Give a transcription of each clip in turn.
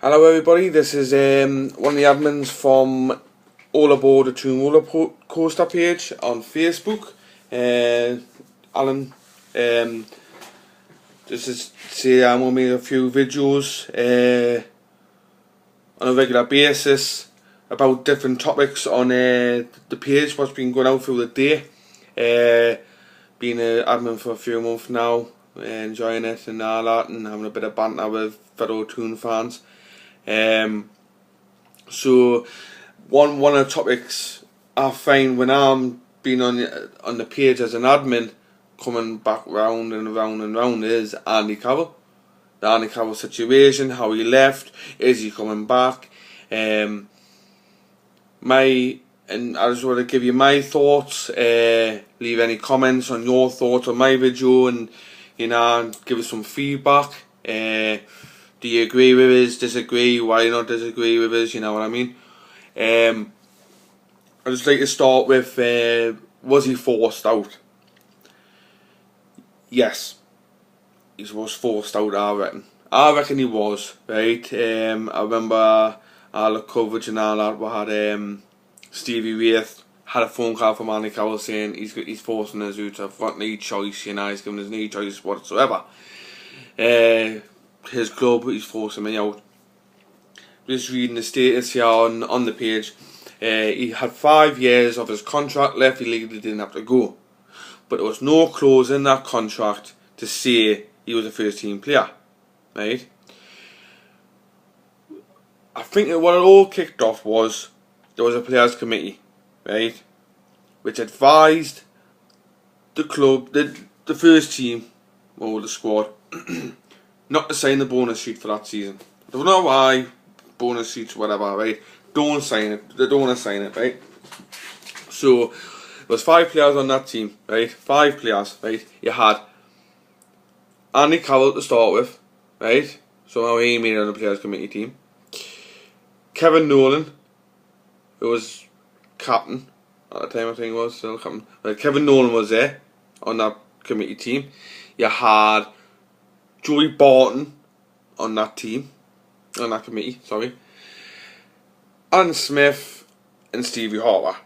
Hello everybody, this is one of the admins from All Aboard the Toon Roller Coaster page on Facebook. Alan, just to say I'm going to make a few videos on a regular basis about different topics on the page, what's been going out through the day. Been an admin for a few months now, enjoying it and all that, and having a bit of banter with fellow Toon fans. So one of the topics I find when I'm being on the page as an admin, coming back round and round and round, is Andy Carroll. The Andy Carroll situation, how he left, is he coming back? And I just want to give you my thoughts. Leave any comments on your thoughts on my video, and give us some feedback. Do you agree with us, disagree, why not disagree with us, you know what I mean? I'd just like to start with, was he forced out? Yes, he was forced out, I reckon. I reckon he was, right? I remember all the coverage and all that, we had Stevie Wraith had a phone call from Andy Carroll saying he's forcing us out, I've got no choice, he's giving us no choice whatsoever. His club, he's forcing me out. Just reading the status here on the page. He had 5 years of his contract left. He legally didn't have to go, but there was no clause in that contract to say he was a first team player, right? I think that what it all kicked off was there was a players committee, right, which advised the club, the first team or the squad not to sign the bonus sheet for that season. I don't know why, bonus sheets, whatever, right? Don't sign it. They don't want to sign it, right? So there was 5 players on that team, right? 5 players, right? You had Andy Carroll to start with, right? So now he made it on the players committee team. Kevin Nolan, who was captain at the time, I think he was still captain. Kevin Nolan was there on that committee team. You had Joey Barton on that team, on that committee, sorry. Alan Smith and Stevie Harper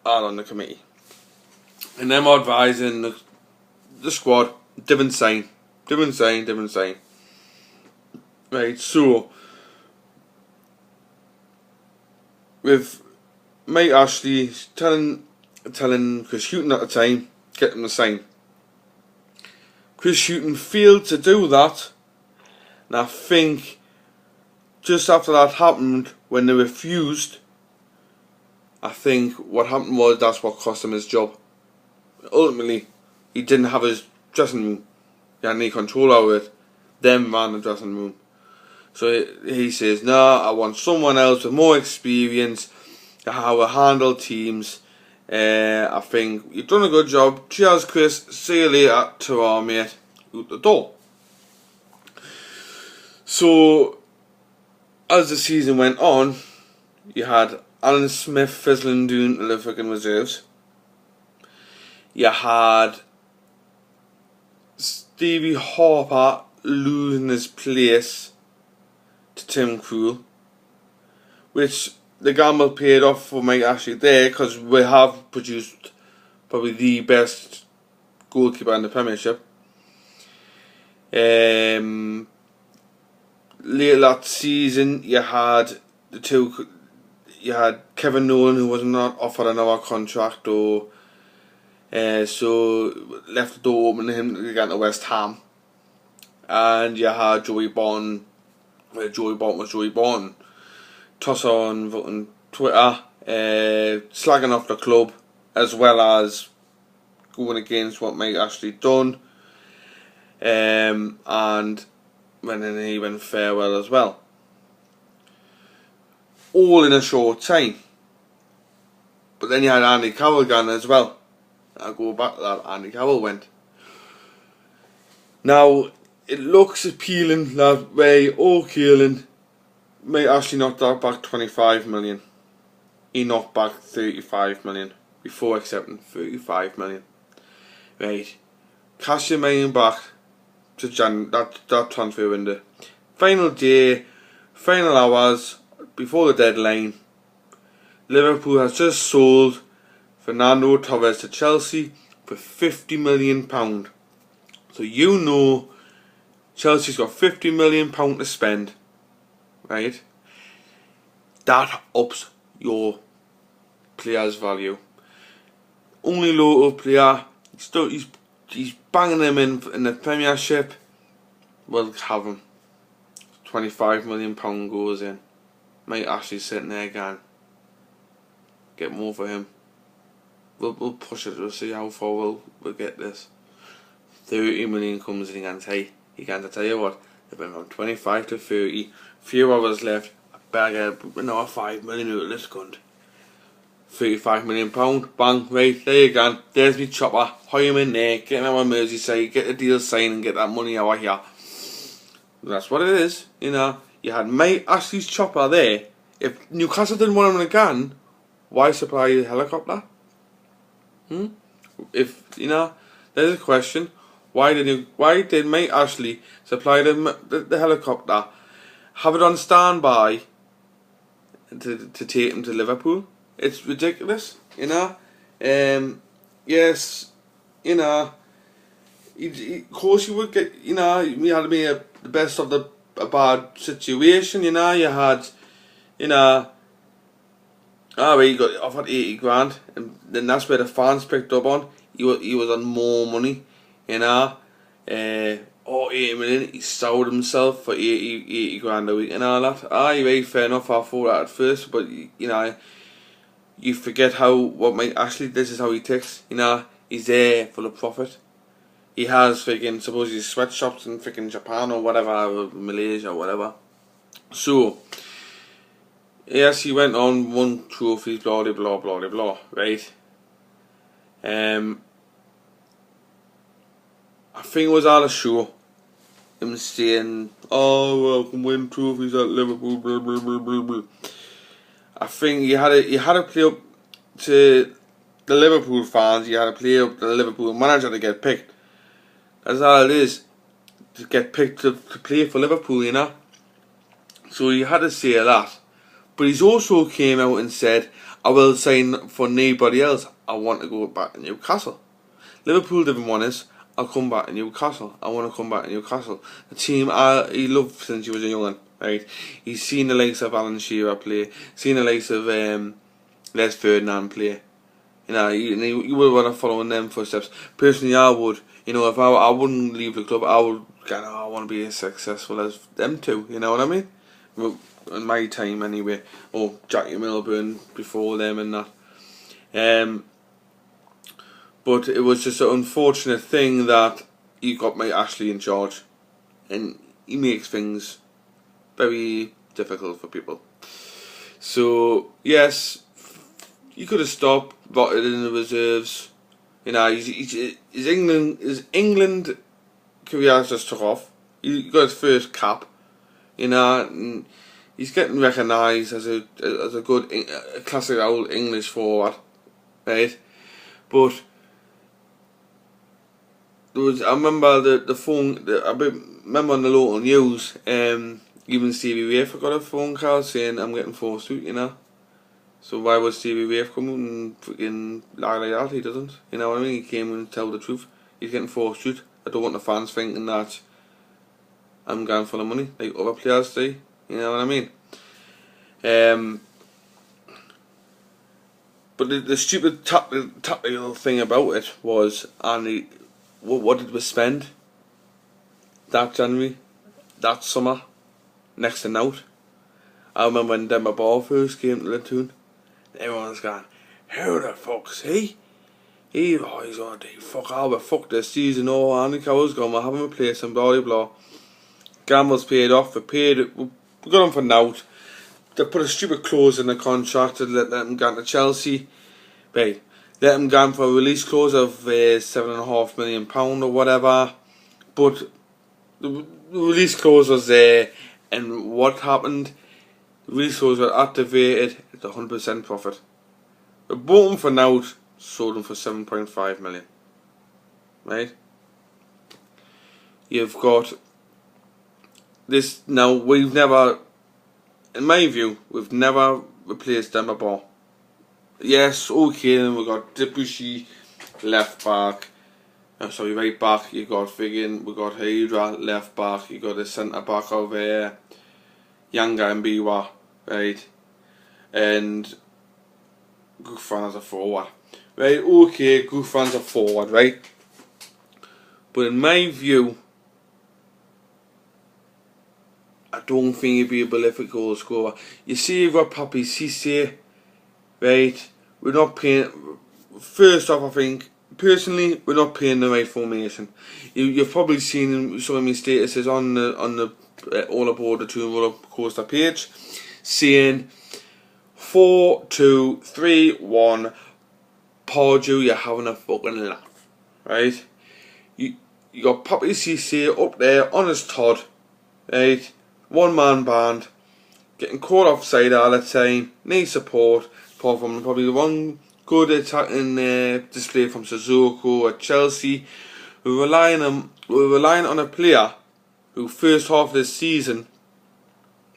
are on the committee. And them advising the squad, different sign. Right, so with Mike Ashley telling Chris Hughton at the time, get them to sign. Chris Hughton failed to do that, and I think just after that happened, when they refused, I think what happened was that's what cost him his job. Ultimately, he didn't have his dressing room. He had any control over it. Them ran the dressing room. So he says, "Nah, I want someone else with more experience, how to handle teams. I think you've done a good job. Cheers, Chris. See you later," to our mate out the door. So as the season went on, you had Alan Smith fizzling down to the fucking reserves. You had Stevie Harper losing his place to Tim Krul, which the gamble paid off for Mike Ashley there, because we have produced probably the best goalkeeper in the Premiership. Later that season, you had Kevin Nolan, who was not offered another contract, or so left the door open to him to get to West Ham. And you had Joey Barton, Joey Barton. Toss on Twitter, slagging off the club, as well as going against what Mike Ashley done, and when he went farewell as well. All in a short time. But then you had Andy Carroll gone as well. I'll go back to that. Andy Carroll went. Now it looks appealing that way. Okay, Mike Ashley knocked that back 25 million. He knocked back 35 million before accepting 35 million. Right, cash your million back to that transfer window. Final day, final hours before the deadline, Liverpool has just sold Fernando Torres to Chelsea for £50 million. So you know Chelsea's got £50 million to spend, right? That ups your player's value. Only local player, he's banging them in the Premiership. We'll have him. £25 million goes in. Mate Ashley's sitting there going, get more for him. We'll push it. We'll see how far we'll get this. 30 million comes in and hey, he can't tell you what. They've been from 25 to 30. Few hours left. I better get another 5 million out of this cunt. £35 million. Bang, right, there you go. There's me chopper. Hire him in there. Get him out of Merseyside. Get the deal signed and get that money out of here. That's what it is. You know, you had Mate Ashley's chopper there. If Newcastle didn't want him again, why supply a helicopter? If you know, there's a question. Why did Mate Ashley supply the helicopter, have it on standby to take him to Liverpool? It's ridiculous, you know. Yes, you know. Of course, you would get. You know, we had to be the best of a bad situation. You know, you had, you know. Well, he got offered 80 grand, and then that's where the fans picked up on. He was on more money, you know. 80 million, he sold himself for 80 grand a week and all that. Right, fair enough, I thought that at first, but you know, you forget what Mike Ashley, this is how he ticks, you know. He's there for the profit. He has freaking, suppose he's sweatshops in freaking Japan or whatever, or Malaysia or whatever. So, yes, he went on, won trophies, blah blah blah blah blah, right? I think it was all a show. Him saying, "Oh, well, I can win trophies at Liverpool." Blah blah blah blah blah. I think he had to play up to the Liverpool fans. He had to play up to the Liverpool manager to get picked. That's all it is, to get picked to play for Liverpool, you know. So he had to say that. But he's also came out and said, I will sign for nobody else. I want to go back to Newcastle. Liverpool didn't want us. I'll come back to Newcastle. I want to come back to Newcastle. The team he loved since he was a young'un, right? He's seen the likes of Alan Shearer play. Seen the likes of Les Ferdinand play. You know, you would want to follow in them footsteps. Personally, I would. You know, if I wouldn't leave the club, I would go, I want to be as successful as them two. You know what I mean? Well, in my time anyway, or Jackie Milburn before them and that. But it was just an unfortunate thing that you got Mike Ashley in charge, and he makes things very difficult for people. So yes, you could have stopped, voted in the reserves. You know, his England career just took off. He got his first cap. You know, and he's getting recognised as a good classic old English forward, right? But there was, I remember the phone. I remember on the local news, even Stevie Wraith got a phone call saying I'm getting forced out. You know, so why would Stevie Wraith come out and freaking lie like that? He doesn't. You know what I mean? He came and tell the truth. He's getting forced out. I don't want the fans thinking that I'm going for the money like other players do. You know what I mean? But the stupid tactical thing about it was, Andy, what did we spend that January, that summer, next to nout? I remember when Denver Ball first came to the tune, everyone was going, who the fuck's he? He's gonna do fuck all, but fuck this season, oh, Andy Carroll's gone, we'll have him replace him, blah blah blah. Gambles paid off, we got him for nout. They put a stupid clause in the contract to let him go to Chelsea. Right, let him go for a release clause of £7.5 million or whatever. But the release clause was there, and what happened? The release clause was activated. It's 100% profit. They bought him for nout, sold him for 7.5 million. Right? You've got this now. We've never in my view, we've never replaced Demba Ba. Yes, okay, then we've got Debussy, left back. Sorry, right back. You got Figgin, we got Hydra, left back. You got the centre back of Yanga and Biwa, right? And Gouffran as a forward, right? Okay, Gouffran's a forward, right? But in my view, I don't think he'd be a prolific goal scorer. You see, you've got Papi Cisse, right? We're not playing. First off, I think personally, we're not playing the right formation. You've probably seen some of my statuses on the all aboard the Toon Roller Coaster page, saying 4-2-3-1. Pardew, you're having a fucking laugh, right? You got Papi Cisse up there on his Todd, right? One man band, getting caught offside all the time, needs support, apart from probably the one good attacking display from Suzuki at Chelsea. We're relying on a player who first half of this season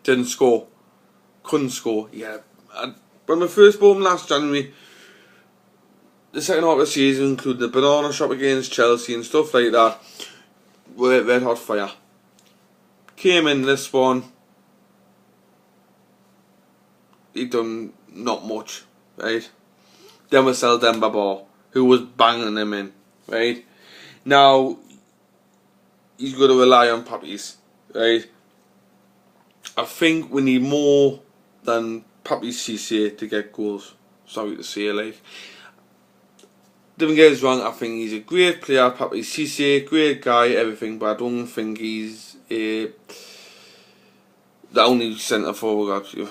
couldn't score. Yeah, when we first bought him last January, the second half of the season included the banana shop against Chelsea and stuff like that. We're red hot fire. Came in this one, he done not much, right? Then we sell Demba Ba, who was banging him in, right? Now, he's got to rely on Pappies, right? I think we need more than Papi Cisse to get goals. Sorry to say, like. Don't get us wrong, I think he's a great player, Papi Cisse, great guy, everything, but I don't think he's the only centre forward. You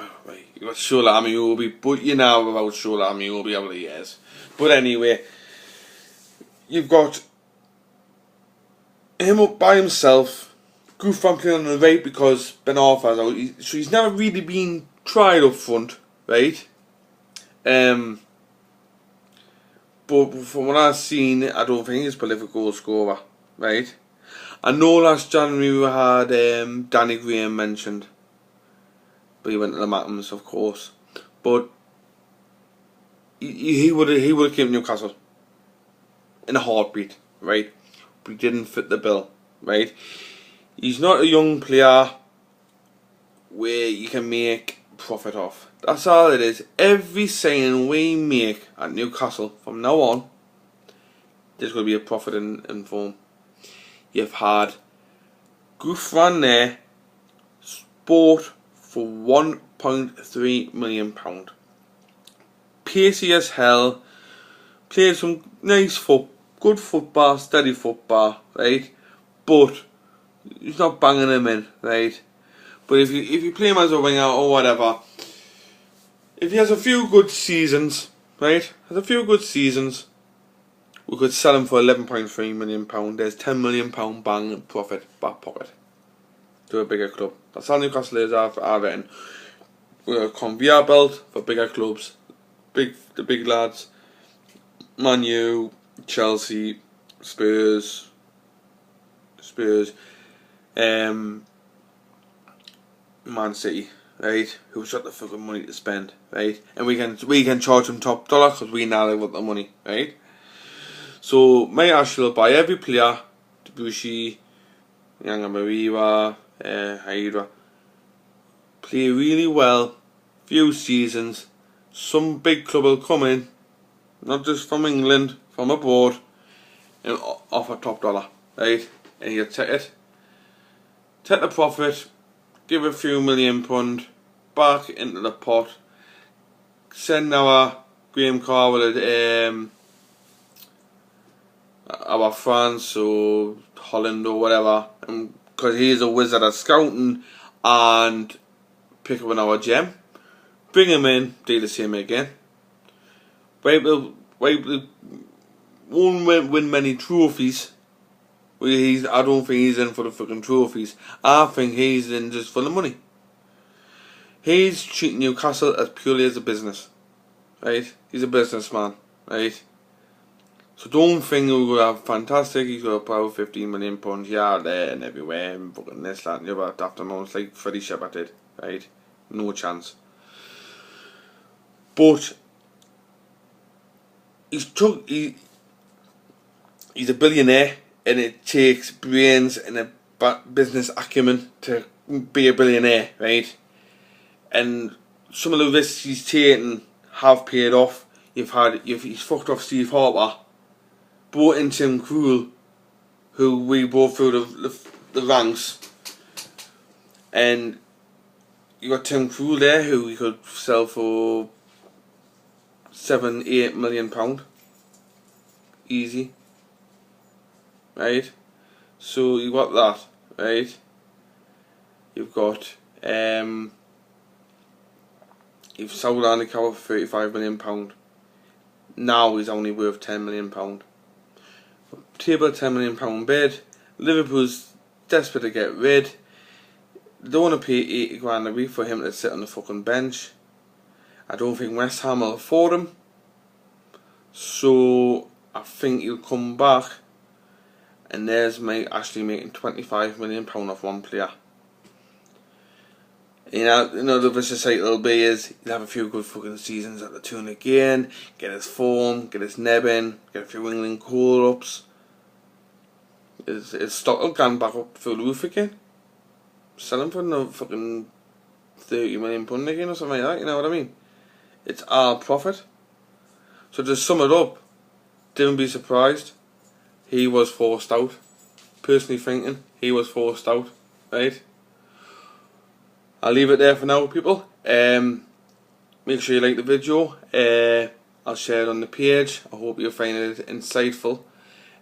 got Shola Amiobi, but you know about Shola Amiobi over the years. But anyway, you've got him up by himself, Gouffran playing on the right because Ben Arthur's out, so he's never really been tried up front, right? But from what I've seen, I don't think he's a prolific goal scorer, right? I know last January we had Danny Graham mentioned, but he went to the Matins, of course. But he would have came to Newcastle in a heartbeat, right? But he didn't fit the bill, right? He's not a young player where you can make profit off. That's all it is. Every signing we make at Newcastle from now on, there's going to be a profit in form. You've had Gouffran there, bought for £1.3 million. Pacey as hell, played some nice good football, steady football, right? But he's not banging him in, right? But if you play him as a winger or whatever, if he has a few good seasons, right? We could sell him for £11.3 million. There's £10 million bang profit back pocket to a bigger club. That's how Newcastle is, I reckon. We're a conveyor belt for bigger clubs, the big lads. Man U, Chelsea, Spurs, Man City, right? Who've got the fucking money to spend, right? And we can charge them top dollar because we now have got the money, right? So my Arsenal will buy every player, Debussy, Yanga Mariwa, Hydra, play really well, few seasons, some big club will come in, not just from England, from abroad, and offer top dollar, right? And you take the profit, give a few £1 million back into the pot, send our Graham Carroll our France or Holland or whatever, because he's a wizard at scouting, and pick up another gem, bring him in, do the same again. Won't win many trophies. I don't think he's in for the fucking trophies. I think he's in just for the money. He's treating Newcastle as purely as a business, right? He's a businessman, right? So don't think we're going to have fantastic. He's got about £15 million here, there, and everywhere, and fucking this, that, and the other afternoons like Freddie Shepherd did, right? no chance. But he's a billionaire, and it takes brains and a business acumen to be a billionaire, right? And some of the risks he's taken have paid off. He's fucked off Steve Harper, brought in Tim Krul, who we brought through the ranks, and you got Tim Krul there, who we could sell for £7-8 million, easy, right? So you got that, right? You've got you've sold Andy Carroll for £35 million. Now he's only worth £10 million. Table £10 million bid. Liverpool's desperate to get rid. They don't want to pay 80 grand a week for him to sit on the fucking bench. I don't think West Ham will afford him. So I think he'll come back, and there's me actually making £25 million off one player. You know, the vicious cycle will be is he'll have a few good fucking seasons at the tune again, get his form, get his neb in, get a few England call-ups. His stock will go back up through the roof again. Sell him for another fucking £30 million again or something like that, you know what I mean? It's our profit. So to sum it up, don't be surprised. He was forced out. Personally thinking, he was forced out, right? I'll leave it there for now, people. Make sure you like the video. I'll share it on the page. I hope you find it insightful.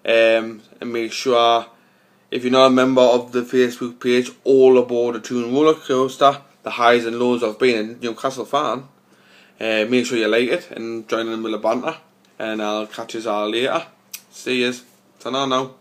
And make sure, if you're not a member of the Facebook page, all aboard the Toon roller coaster, the highs and lows of being a Newcastle fan, make sure you like it and join in with the banter. And I'll catch you all later. See yous. Ta-ra now.